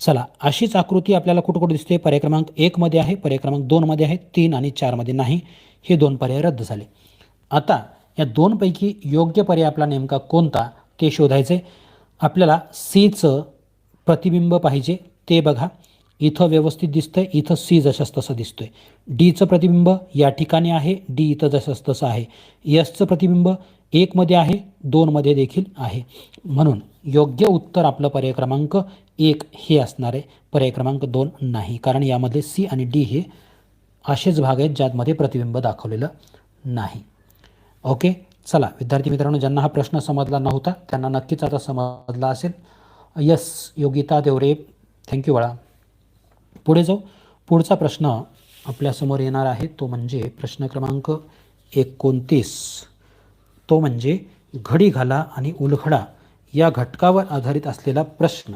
चला, अशीच आकृती आपल्याला कुठं कुठं दिसते? पर्याय क्रमांक 1 मध्ये आहे, पर्याय क्रमांक 2 मध्ये आहे, 3 आणि 4 मध्ये नाही. हे 2 पर्याय रद्द झाले. आता या 2 पैकी योग्य पर्याय आपला नेमका कोणता ते शोधायचे. आपल्याला Cचं प्रतिबिंब पाहिजे, ते बघा इथं व्यवस्थित दिसतंय, इथं C जशास तसं दिसतोय. Dचं प्रतिबिंब या ठिकाणी आहे, D इथं जशास तसं आहे. Sचं प्रतिबिंब 1 मध्ये आहे, 2 मध्ये देखील आहे, म्हणून योग्य उत्तर आपलं पर्याय क्रमांक 1 हे असणार आहे, पर्याय क्रमांक 2 नाही, कारण यामध्ये C आणि D हे असेच भाग आहेत ज्यामध्ये प्रतिबिंब दाखवलेलं नाही. ओके, चला विद्यार्थी मित्रांनो, ज्यांना हा प्रश्न समजला नव्हता त्यांना नक्कीच आता समजला असेल. यस, योगिता देवरे, थँक्यू बाळा. पुढे जाऊ. पुढचा प्रश्न आपल्यासमोर येणार आहे तो म्हणजे प्रश्न क्रमांक 29. तो म्हणजे घडी घाला आणि उलगडा या घटकावर आधारित असलेला प्रश्न.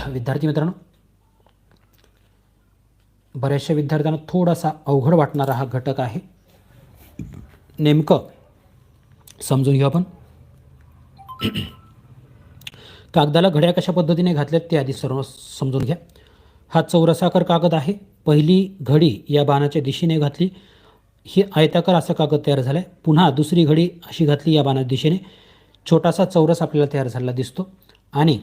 विद्यार्थी मित्रांनो, बऱ्याचशा विद्यार्थ्यांना थोडासा अवघड वाटणारा हा घटक आहे. नेमकं समजून घेऊ आपण. कागदाला घड्या कशा पद्धतीने घातल्यात ते आधी सर्व समजून घ्या. हा चौरसाकार कागद आहे. पहिली घडी या बाणाच्या दिशेने घातली, ही आयताकार असा कागद तयार झाला आहे. पुन्हा दुसरी घडी अशी घातली या बाणाच्या दिशेने, छोटासा चौरस आपल्याला तयार झालेला दिसतो. आणि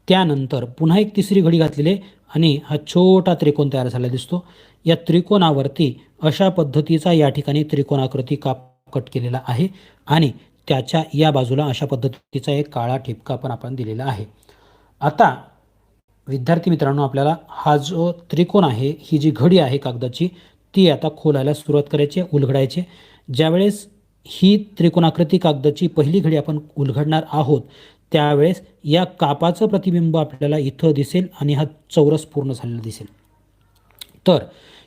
त्यानंतर पुन्हा एक तिसरी घडी घातलेली आहे आणि हा छोटा त्रिकोण तयार झालेला दिसतो. या त्रिकोणावरती अशा पद्धतीचा या ठिकाणी त्रिकोणाकृती काप कट केलेला आहे आणि त्याच्या या बाजूला अशा पद्धतीचा एक काळा ठिपका पण आपण दिलेला आहे. आता विद्यार्थी मित्रांनो, आपल्याला हा जो त्रिकोण आहे, ही जी घडी आहे कागदाची, ती आता खोलायला सुरुवात करायची, उलगडायची. ज्यावेळेस ही त्रिकोणाकृती कागदाची पहिली घडी आपण उलगडणार आहोत त्यावेळेस या कापाचं प्रतिबिंब आपल्याला इथं दिसेल आणि हा चौरस पूर्ण झालेला दिसेल. तर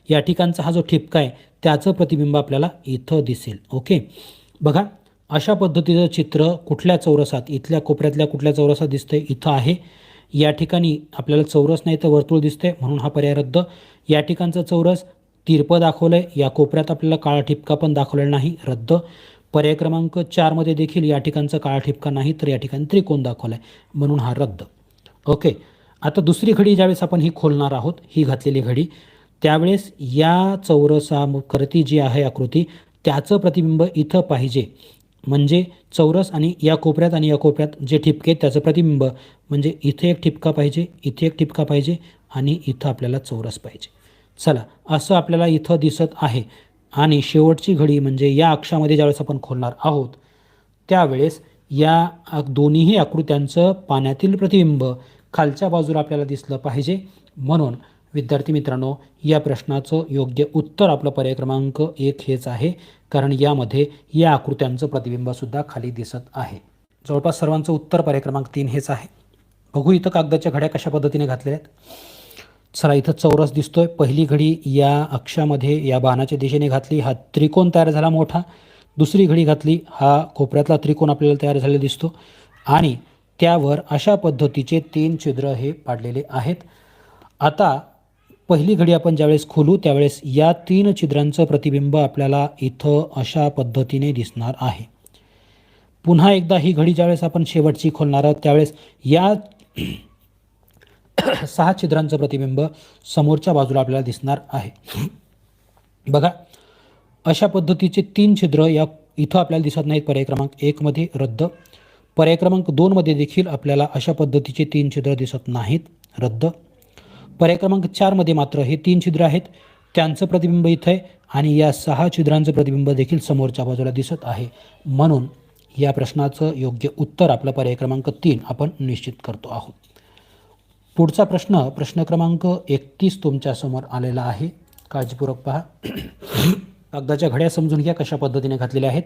या ठिकाणचा हा जो ठिपका आहे त्याचं प्रतिबिंब आपल्याला इथं दिसेल. ओके, बघा अशा पद्धतीचं चित्र कुठल्या चौरसात, इथल्या कोपऱ्यातल्या कुठल्या चौरसात दिसतंय, इथं आहे. या ठिकाणी आपल्याला चौरस नाही तर वर्तुळ दिसतंय म्हणून हा पर्याय रद्द. या ठिकाणचं चौरस तिरपं दाखवलं आहे, या कोपऱ्यात आपल्याला काळा ठिपका पण दाखवलेला नाही, रद्द. पर्याय क्रमांक 4मध्ये देखील या ठिकाणचा काळा ठिपका नाही तर या ठिकाणी त्रिकोण दाखवला आहे म्हणून हा रद्द. ओके, आता दुसरी घडी ज्यावेळेस आपण ही खोलणार आहोत, ही घातलेली घडी, त्यावेळेस या चौरसाकृती जी आहे आकृती त्याचं प्रतिबिंब इथं पाहिजे. म्हणजे चौरस आणि या कोपऱ्यात जे ठिपके आहेत त्याचं प्रतिबिंब, म्हणजे इथे एक ठिपका पाहिजे, इथे एक ठिपका पाहिजे आणि इथं आपल्याला चौरस पाहिजे. चला, असं आपल्याला इथं दिसत आहे. आणि शेवटची घडी म्हणजे या अक्षामध्ये ज्यावेळेस आपण खोलणार आहोत त्यावेळेस या दोन्हीही आकृत्यांचं पाण्यातील प्रतिबिंब खालच्या बाजूला आपल्याला दिसलं पाहिजे. म्हणून विद्यार्थी मित्रांनो, या प्रश्नाचं योग्य उत्तर आपलं पर्याय क्रमांक 1 हेच आहे, कारण यामध्ये या आकृत्यांचं प्रतिबिंबसुद्धा खाली दिसत आहे. जवळपास सर्वांचं उत्तर पर्याय क्रमांक 3 हेच आहे. बघू इथं कागदाच्या घड्या कशा पद्धतीने घातलेल्या आहेत. चला, इथं चौरस दिसतोय. पहिली घडी या अक्षामध्ये या बाणाच्या दिशेने घातली, हा त्रिकोण तयार झाला मोठा. दुसरी घडी घातली, हा कोपऱ्यातला त्रिकोण आपल्याला तयार झालेला दिसतो आणि त्यावर अशा पद्धतीचे 3 छिद्र हे पाडलेले आहेत. आता पहिली घडी आपण ज्यावेळेस खोलू त्यावेळेस या 3 छिद्रांचं प्रतिबिंब आपल्याला इथं अशा पद्धतीने दिसणार आहे. पुन्हा एकदा ही घडी ज्यावेळेस आपण शेवटची खोलणार आहोत त्यावेळेस या 6 छिद्रांचं प्रतिबिंब समोरच्या बाजूला आपल्याला दिसणार आहे. बघा अशा पद्धतीचे 3 छिद्र या इथं आपल्याला दिसत नाहीत. पर्याय क्रमांक 1मध्ये रद्द. पर्याय क्रमांक 2मध्ये देखील आपल्याला अशा पद्धतीचे 3 छिद्र दिसत नाहीत, रद्द. पर्याय क्रमांक 4मध्ये मात्र हे 3 छिद्र आहेत, त्यांचं प्रतिबिंब इथं आहे आणि या 6 छिद्रांचं प्रतिबिंब देखील समोरच्या बाजूला दिसत आहे. म्हणून या प्रश्नाचं योग्य उत्तर आपलं पर्याय क्रमांक 3 आपण निश्चित करतो आहोत. पुढचा प्रश्न क्रमांक 31 तुमच्यासमोर आलेला आहे. काळजीपूर्वक पहा. कागदाच्या घड्या समजून घ्या कशा पद्धतीने घातलेल्या आहेत.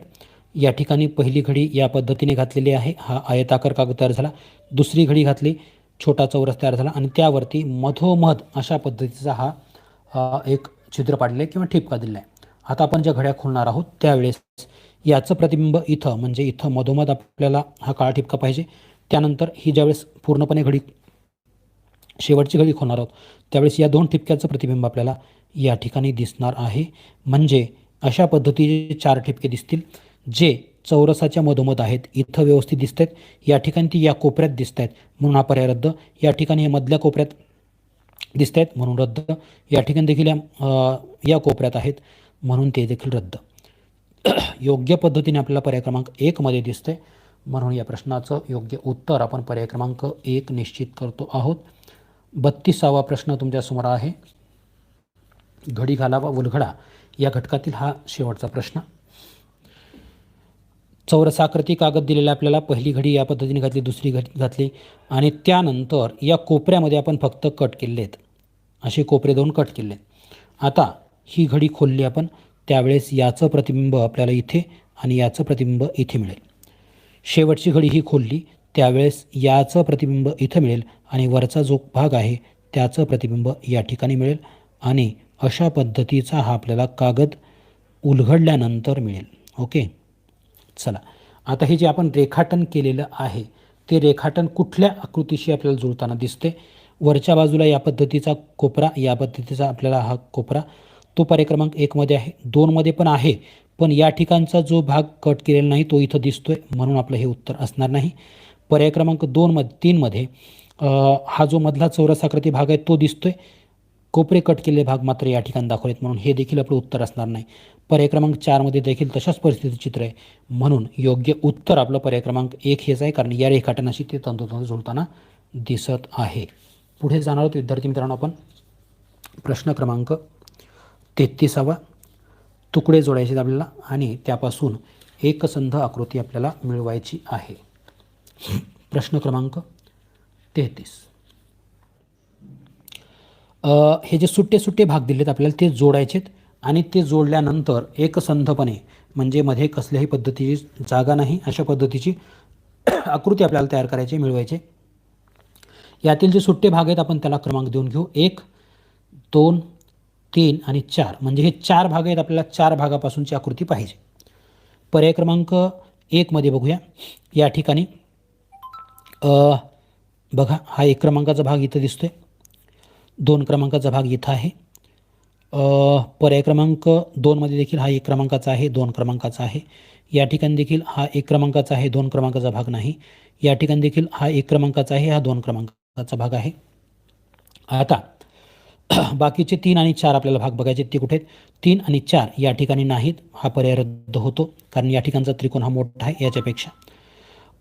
या ठिकाणी पहिली घडी या पद्धतीने घातलेली आहे, हा आयताकार कागद तयार झाला. दुसरी घडी घातली, छोटा चौरस तयार झाला आणि त्यावरती मधोमध अशा पद्धतीचा हा एक छिद्र पाडले किंवा ठिपका दिला आहे. आता आपण ज्या घड्या खोलणार आहोत त्यावेळेस याचं प्रतिबिंब इथं, म्हणजे इथं मधोमध आपल्याला हा काळा ठिपका पाहिजे. त्यानंतर ही ज्यावेळेस पूर्णपणे घडी शेवटची घडी खोलणार आहोत त्यावेळेस या 2 ठिपक्याचं प्रतिबिंब आपल्याला या ठिकाणी दिसणार आहे. म्हणजे अशा पद्धतीचे 4 ठिपके दिसतील जे चौरसाच्या मधोमध आहेत. इथं व्यवस्थित दिसत आहेत, या ठिकाणी ती या कोपऱ्यात दिसत आहेत म्हणून हा पर्याय रद्द. या ठिकाणी हे मधल्या कोपऱ्यात दिसत आहेत म्हणून रद्द. या ठिकाणी देखील या कोपऱ्यात आहेत म्हणून ते देखील रद्द. योग्य पद्धतीने आपल्याला पर्याय क्रमांक 1मध्ये दिसते म्हणून या प्रश्नाचं योग्य उत्तर आपण पर्याय क्रमांक 1 निश्चित करतो आहोत. 32वा प्रश्न तुमच्यासमोर आहे. घडी घाला व उलगडा या घटकातील हा शेवटचा प्रश्न. चौरसाकृती कागद दिलेला आपल्याला. पहिली घडी या पद्धतीने घातली, दुसरी घडी घातली आणि त्यानंतर या कोपऱ्यामध्ये आपण फक्त कट केले आहेत, असे कोपरे 2 कट केले. आता ही घडी खोलली आपण त्यावेळेस याचं प्रतिबिंब आपल्याला इथे आणि याचं प्रतिबिंब इथे मिळेल. शेवटची घडी ही खोलली त्यावेळेस याचं प्रतिबिंब इथं मिळेल आणि वरचा जो भाग आहे त्याचं प्रतिबिंब या ठिकाणी मिळेल आणि अशा पद्धतीचा हा आपल्याला कागद उलगडल्यानंतर मिळेल. ओके, चला आता हे जे आपण रेखाटन केलेलं आहे ते रेखाटन कुठल्या आकृतीशी आपल्याला जुळताना दिसते. वरच्या बाजूला या पद्धतीचा कोपरा, या पद्धतीचा आपल्याला हा कोपरा तो पर्याय क्रमांक 1मध्ये आहे. 2मध्ये पण आहे, पण या ठिकाणचा जो भाग कट केलेला नाही तो इथं दिसतोय, म्हणून आपलं हे उत्तर असणार नाही. पर्याय क्रमांक 3मध्ये हा जो मधला चौरसाकृती भाग आहे तो दिसतोय, कोपरे कट केलेले भाग मात्र या ठिकाणी दाखवलेत, म्हणून हे देखील आपलं उत्तर असणार नाही. पर्याय क्रमांक 4मध्ये देखील तशाच परिस्थितीचं चित्र आहे, म्हणून योग्य उत्तर आपलं पर्याय क्रमांक 1 हेच आहे, कारण या रेखाटनाशी ते तंतोतंत जुळताना दिसत आहे. पुढे जाणार आहोत विद्यार्थी मित्रांनो आपण. प्रश्न क्रमांक 33वा. तुकडे जोडायचे आपल्याला आणि त्यापासून एकसंध आकृती आपल्याला मिळवायची आहे. प्रश्न क्रमांक 33. हे जे सुट्टे सुट्टे भाग दिलेत आपल्याला ते जोडायचेत आणि ते जोडल्यानंतर एकसंधपणे, म्हणजे मध्ये कसल्याही पद्धतीची जागा नाही अशा पद्धतीची आकृती आपल्याला तयार करायची, मिळवायचे. यातील जे सुट्टे भाग आहेत आपण त्याला क्रमांक देऊन घेऊ. 1, 2, 3 आणि 4, म्हणजे हे 4 भाग आहेत. आपल्याला 4 भागापासूनची आकृती पाहिजे. पर्याय क्रमांक 1मध्ये बघूया. या ठिकाणी बघा हा 1 क्रमांकाचा भाग इथं दिसतोय, 2 क्रमांकाचा भाग इथं आहे. पर्याय क्रमांक 2मध्ये देखील हा 1 क्रमांकाचा आहे, 2 क्रमांकाचा आहे. या ठिकाणी देखील हा 1 क्रमांकाचा आहे, 2 क्रमांकाचा भाग नाही. या ठिकाणी देखील हा 1 क्रमांकाचा आहे, हा 2 क्रमांकाचा भाग आहे. आता बाकीचे 3 आणि 4 आपल्याला भाग बघायचे, ते कुठे आहेत? 3 आणि 4 या ठिकाणी नाहीत, हा पर्याय रद्द होतो, कारण या ठिकाणचा त्रिकोण हा मोठा आहे याच्यापेक्षा.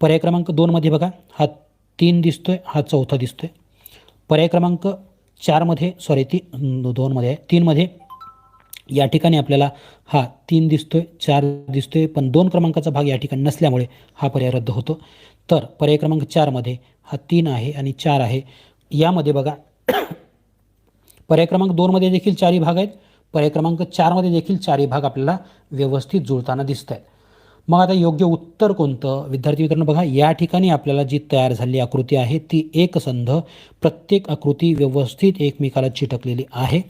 पर्याय क्रमांक 2मध्ये बघा हा 3 दिसतोय, हा चौथा दिसतोय. पर्याय क्रमांक 4मध्ये 2मध्ये आहे, 3मध्ये या ठिकाणी आपल्याला हा 3 दिसतोय, 4 दिसतोय, पण 2 क्रमांकाचा भाग या ठिकाणी नसल्यामुळे हा पर्याय रद्द होतो. तर पर्याय क्रमांक 4मध्ये हा 3 आहे आणि 4 आहे. यामध्ये बघा पर्याय क्रमांक 2मध्ये देखील 4ही भाग आहेत, पर्याय क्रमांक 4मध्ये देखील 4ही भाग आपल्याला व्यवस्थित जुळताना दिसत आहेत. मग आता योग्य उत्तर कोणतं? विद्यार्थी मित्रांनो बघा, या ठिकाणी आपल्याला जी तयार झालेली आकृती आहे ती एकसंध, प्रत्येक आकृती व्यवस्थित एकमेकाला चिटकलेली आहे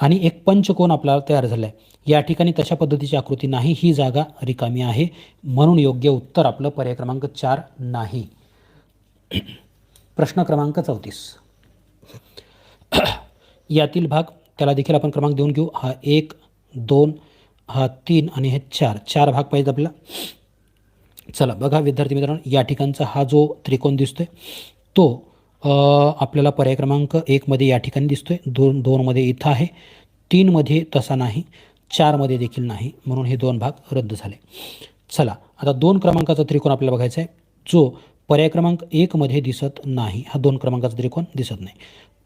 आणि एक पंचकोन आपल्याला तयार झाला आहे. या ठिकाणी तशा पद्धतीची आकृती नाही, ही जागा रिकामी आहे, म्हणून योग्य उत्तर आपलं पर्याय क्रमांक 4 नाही. प्रश्न क्रमांक 34. यातील भाग त्याला देखील आपण क्रमांक देऊन घेऊ. हा 1, 2, हा 3 आणि हे 4 भाग पाहिजेत आपल्याला. चला बघा विद्यार्थी मित्रांनो, या ठिकाणचा हा जो त्रिकोण दिसतोय तो आपल्याला पर्याय क्रमांक 1मध्ये या ठिकाणी दिसतोय, 2मध्ये इथं आहे, 3मध्ये तसा नाही, 4मध्ये देखील नाही, म्हणून हे 2 भाग रद्द झाले. चला आता 2 क्रमांकाचा त्रिकोण आपल्याला बघायचा आहे, जो पर्याय क्रमांक 1मध्ये दिसत नाही. हा 2 क्रमांकाचा त्रिकोण दिसत नाही,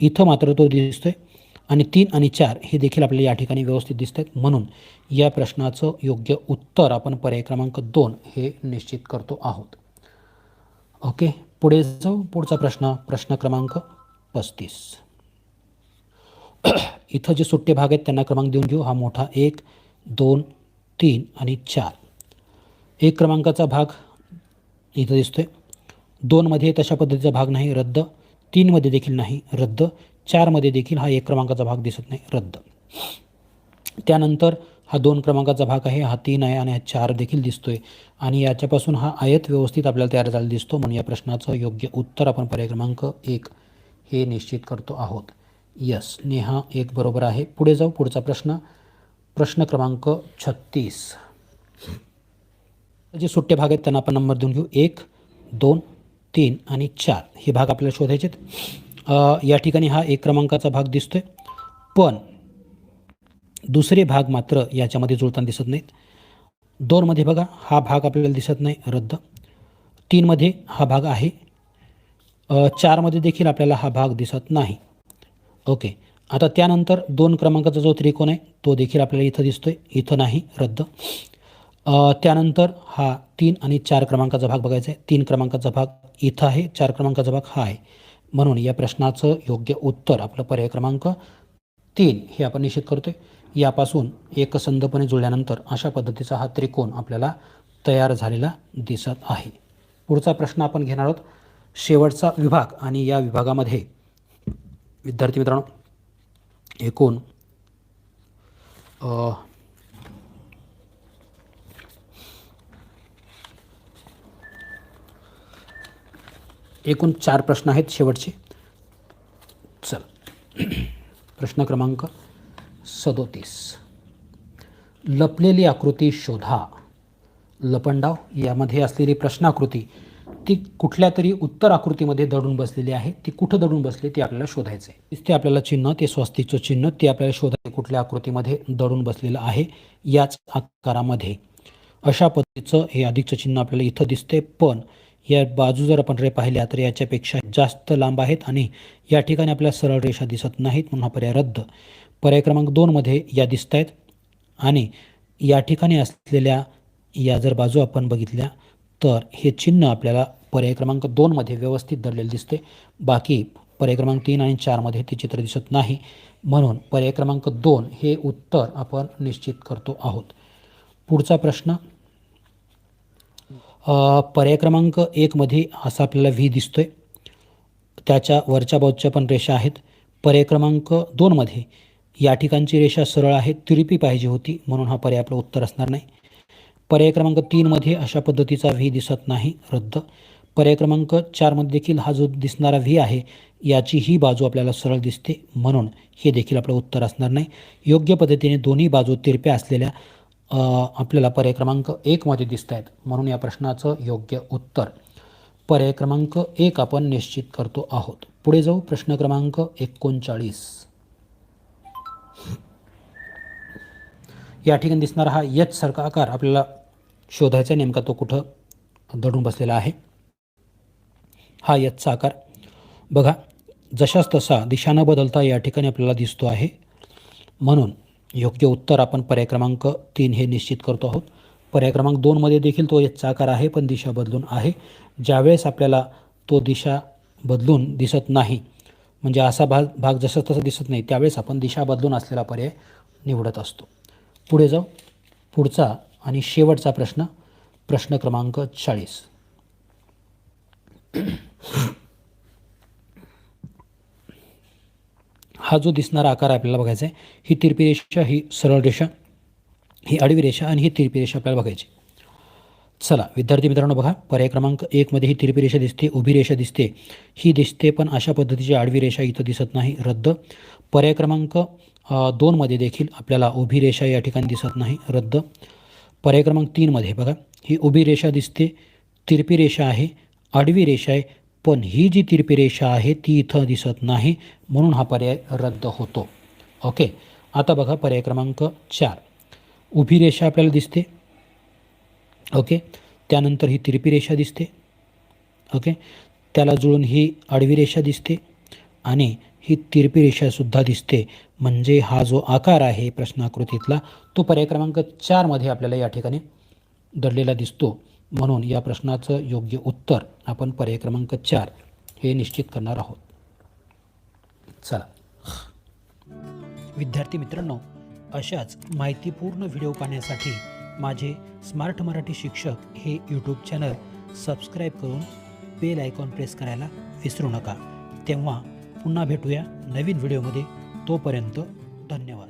इथं मात्र तो दिसतोय. आणि 3 आणि 4 हे देखील आपल्याला या ठिकाणी व्यवस्थित दिसत आहेत, म्हणून या प्रश्नाचं योग्य उत्तर आपण पर्याय क्रमांक 2 हे निश्चित करतो आहोत. ओके, पुढे जाऊ. पुढचा प्रश्न क्रमांक 35. इथं जे सुट्टे भाग आहेत त्यांना क्रमांक देऊन घेऊ. हा मोठा 1, 2, 3 आणि 4. 1 क्रमांकाचा भाग इथं दिसतोय, 2मध्ये तशा पद्धतीचा भाग नाही, रद्द. 3मध्ये देखील नाही, रद्द. 4मध्ये देखील हा 1 क्रमांकाचा भाग दिसत नाही, रद्द. त्यानंतर हा 2 क्रमांकाचा भाग आहे, हा 3 आहे आणि हा 4 देखील दिसतोय आणि याच्यापासून हा आयत व्यवस्थित आपल्याला तयार झालेला दिसतो, म्हणून या प्रश्नाचं योग्य उत्तर आपण पर्याय क्रमांक 1 हे निश्चित करतो आहोत. यस, नेहा 1 बरोबर आहे. पुढे जाऊ. पुढचा प्रश्न क्रमांक 36. जे सुट्टे भाग आहेत त्यांना आपण नंबर देऊन घेऊ. 1, 2, 3 आणि 4 हे भाग आपल्याला शोधायचे आहेत. या ठिकाणी हा 1 क्रमांकाचा भाग दिसतोय, पण दुसरे भाग मात्र याच्यामध्ये जुळताना दिसत नाहीत. 2मध्ये बघा हा भाग आपल्याला दिसत नाही, रद्द. 3मध्ये हा भाग आहे, 4मध्ये देखील आपल्याला हा भाग दिसत नाही. ओके, आता त्यानंतर 2 क्रमांकाचा जो त्रिकोण आहे तो देखील आपल्याला इथं दिसतोय, इथं नाही, रद्द. त्यानंतर हा 3 आणि 4 क्रमांकाचा भाग बघायचा आहे. 3 क्रमांकाचा भाग इथं आहे, 4 क्रमांकाचा भाग हा आहे, म्हणून या प्रश्नाचं योग्य उत्तर आपलं पर्याय क्रमांक 3 हे आपण निश्चित करतोय. यापासून एकसंधपणे जुळल्यानंतर अशा पद्धतीचा हा त्रिकोण आपल्याला तयार झालेला दिसत आहे. पुढचा प्रश्न आपण घेणार आहोत, शेवटचा विभाग, आणि या विभागामध्ये विद्यार्थी मित्रांनो एकूण एकूण 4 प्रश्न आहेत शेवटचे. प्रश्न क्रमांक 37. लपलेली आकृती शोधा. लपंडाव यामध्ये असलेली प्रश्नाकृती ती कुठल्या तरी उत्तर आकृतीमध्ये दडून बसलेली आहे. ती कुठं दडून बसली ते आपल्याला शोधायचं आहे. दिसते आपल्याला चिन्ह, ते स्वस्तिकचं चिन्ह, ते आपल्याला शोधायचं कुठल्या आकृतीमध्ये दडून बसलेलं आहे याच आकारामध्ये. अशा पद्धतीचं हे अधिकचं चिन्ह आपल्याला इथं दिसते, पण या बाजू जर आपण पाहिल्या तर याच्यापेक्षा जास्त लांब आहेत आणि या ठिकाणी आपल्याला सरळ रेषा दिसत नाहीत, म्हणून हा पर्याय रद्द. पर्याय क्रमांक 2 मध्ये या दिसत आहेत आणि या ठिकाणी असलेल्या या जर बाजू आपण बघितल्या तर हे चिन्ह आपल्याला पर्याय क्रमांक 2 मध्ये व्यवस्थित दडलेले दिसते. बाकी पर्याय क्रमांक 3 आणि 4 मध्ये ते चित्र दिसत नाही, म्हणून पर्याय क्रमांक 2 हे उत्तर आपण निश्चित करतो आहोत. पुढचा प्रश्न पर्याय क्रमांक 1 मध्ये असा आपल्याला व्ही दिसतोय, त्याच्या वरच्या बाजूच्या पण रेषा आहेत. पर्याय क्रमांक 2 मध्ये या ठिकाणची रेषा सरळ आहे, तिरपी पाहिजे होती, म्हणून हा पर्याय आपलं उत्तर असणार नाही. पर्याय क्रमांक 3 मध्ये अशा पद्धतीचा व्ही दिसत नाही, रद्द. पर्याय क्रमांक 4 मध्ये देखील हा जो दिसणारा व्ही आहे याची ही बाजू आपल्याला सरळ दिसते, म्हणून हे देखील आपलं उत्तर असणार नाही. योग्य पद्धतीने दोन्ही बाजू तिरप्या असलेल्या आपल्याला पर्याय क्रमांक 1 मध्ये दिसत आहेत, म्हणून या प्रश्नाचं योग्य उत्तर पर्याय क्रमांक 1 आपण निश्चित करतो आहोत. पुढे जाऊ. प्रश्न क्रमांक 39. या ठिकाणी दिसणारा हा एच सारखा आकार आपल्याला शोधायचा, नेमका तो कुठं दडून बसलेला आहे. हा एचचा आकार बघा, जशाच तसा दिशा न बदलता या ठिकाणी आपल्याला दिसतो आहे, म्हणून योग्य उत्तर आपण पर्याय क्रमांक 3 हे निश्चित करतो आहोत. पर्याय क्रमांक 2 मध्ये देखील तो एचचा आकार आहे, पण दिशा बदलून आहे. ज्यावेळेस आपल्याला तो दिशा बदलून दिसत नाही, म्हणजे असा भाग जसा तसा दिसत नाही, त्यावेळेस आपण दिशा बदलून असलेला पर्याय निवडत असतो. पुढे जाऊ. पुढचा आणि शेवटचा प्रश्न, प्रश्न क्रमांक 40. हा जो दिसणारा आकार आपल्याला बघायचा आहे, ही तिरपी रेषा, ही सरळ रेषा, ही आडवी रेषा आणि ही तिरपी रेषा आपल्याला बघायची. चला विद्यार्थी मित्रांनो, बघा पर्याय क्रमांक 1 मध्ये ही तिरपी रेषा दिसते, उभी रेषा दिसते, ही दिसते, पण अशा पद्धतीची आडवी रेषा इथं दिसत नाही, रद्द. पर्याय क्रमांक 2 मध्ये देखील आपल्याला उभी रेषा या ठिकाणी दिसत नाही, रद्द. पर्याय क्रमांक 3 मध्ये बघा, ही उभी रेषा दिसते, तिरपी रेषा आहे, आडवी रेषा आहे, पण ही जी तिरपी रेषा आहे ती इथं दिसत नाही, म्हणून हा पर्याय रद्द होतो. ओके. आता बघा पर्याय क्रमांक 4, उभी रेषा आपल्याला दिसते, ओके, त्यानंतर ही तिरपी रेषा दिसते, ओके, त्याला जुळून ही आडवी रेषा दिसते आणि ही तिरपी रेषासुद्धा दिसते, म्हणजे हा जो आकार आहे प्रश्नाकृतीतला तो पर्याय क्रमांक 4 मध्ये आपल्याला या ठिकाणी दडलेला दिसतो, म्हणून या प्रश्नाचं योग्य उत्तर आपण पर्याय क्रमांक 4 हे निश्चित करणार आहोत. चला विद्यार्थी मित्रांनो, अशाच माहितीपूर्ण व्हिडिओ पाहण्यासाठी माझे स्मार्ट मराठी शिक्षक हे यूट्यूब चॅनल सबस्क्राईब करून बेल आयकॉन प्रेस करायला विसरू नका. तेव्हा पुन्हा भेटूया नवीन व्हिडिओमध्ये. तोपर्यंत धन्यवाद.